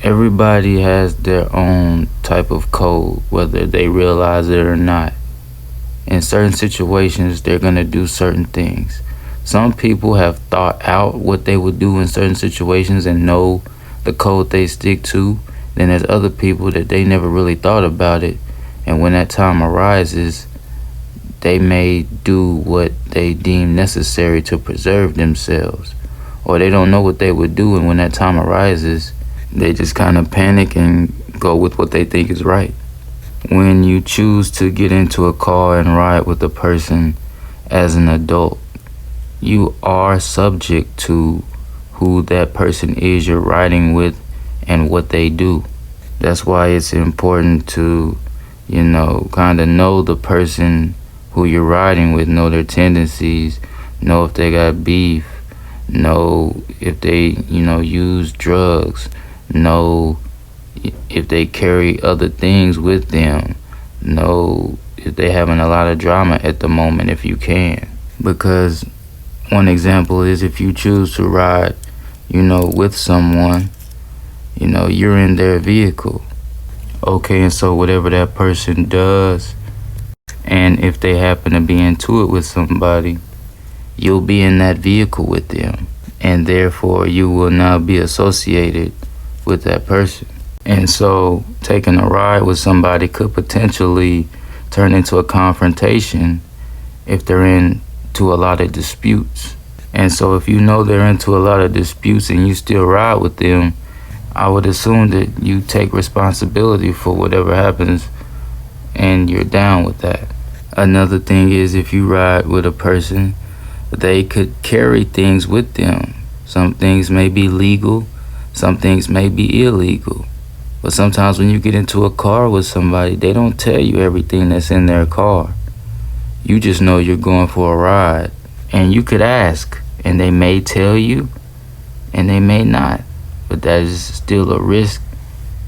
Everybody has their own type of code, whether they realize it or not. In certain situations, they're going to do certain things. Some people have thought out what they would do in certain situations and know the code they stick to. Then there's other people that they never really thought about it, and when that time arises, they may do what they deem necessary to preserve themselves, or they don't know what they would do, and when that time arises, they just kind of panic and go with what they think is right. When you choose to get into a car and ride with a person as an adult, you are subject to who that person is you're riding with and what they do. That's why it's important to, kind of know the person who you're riding with, know their tendencies, know if they got beef, know if they, use drugs, know if they carry other things with them, know if they're having a lot of drama at the moment if you can. Because one example is if you choose to ride, with someone, you're in their vehicle. Okay, and so whatever that person does, and if they happen to be into it with somebody, you'll be in that vehicle with them, and therefore you will now be associated with that person. And so taking a ride with somebody could potentially turn into a confrontation if they're into a lot of disputes. And so if you know they're into a lot of disputes and you still ride with them, I would assume that you take responsibility for whatever happens and you're down with that. Another thing is if you ride with a person, they could carry things with them. Some things may be legal, some things may be illegal. But sometimes when you get into a car with somebody, they don't tell you everything that's in their car. You just know you're going for a ride. And you could ask, and they may tell you, and they may not. But that is still a risk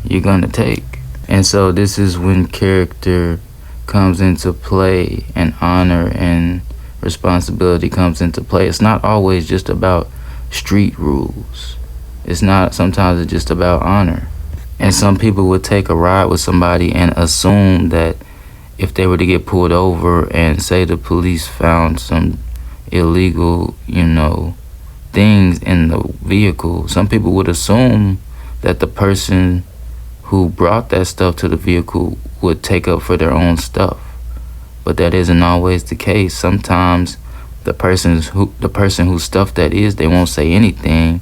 you're gonna take. And so this is when character comes into play, and honor and responsibility comes into play. It's not always just about street rules. Sometimes it's just about honor. And some people would take a ride with somebody and assume that if they were to get pulled over and say the police found some illegal, things in the vehicle, some people would assume that the person who brought that stuff to the vehicle would take up for their own stuff. But that isn't always the case. Sometimes the person whose stuff that is, they won't say anything,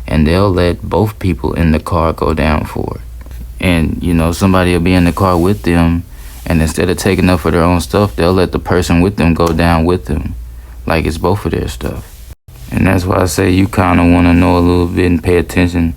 and they'll let both people in the car go down for it. And, somebody will be in the car with them, and instead of taking up for their own stuff, they'll let the person with them go down with them, like it's both of their stuff. And that's why I say you kind of want to know a little bit and pay attention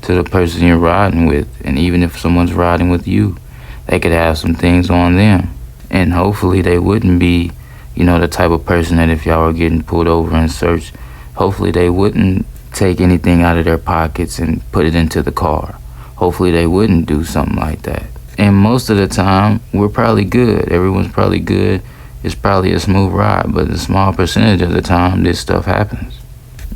to the person you're riding with. And even if someone's riding with you, they could have some things on them. And hopefully they wouldn't be, the type of person that if y'all were getting pulled over and searched, hopefully they wouldn't take anything out of their pockets and put it into the car. Hopefully they wouldn't do something like that. And most of the time, we're probably good. Everyone's probably good. It's probably a smooth ride, but a small percentage of the time, this stuff happens.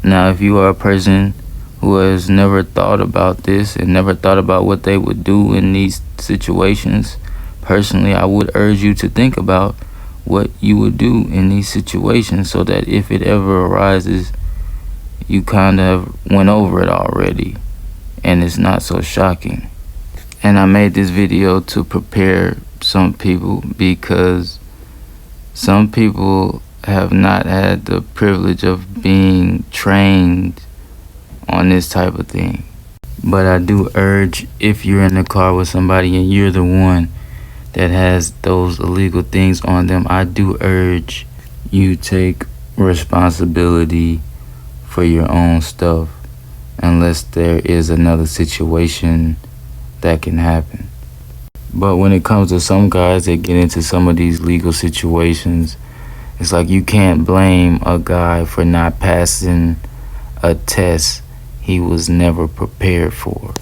Now, if you are a person who has never thought about this and never thought about what they would do in these situations, personally, I would urge you to think about what you would do in these situations so that if it ever arises, you kind of went over it already and it's not so shocking. And I made this video to prepare some people because some people have not had the privilege of being trained on this type of thing. But I do urge, if you're in the car with somebody and you're the one that has those illegal things on them, I do urge you take responsibility for your own stuff unless there is another situation that can happen. But when it comes to some guys that get into some of these legal situations, it's like you can't blame a guy for not passing a test he was never prepared for.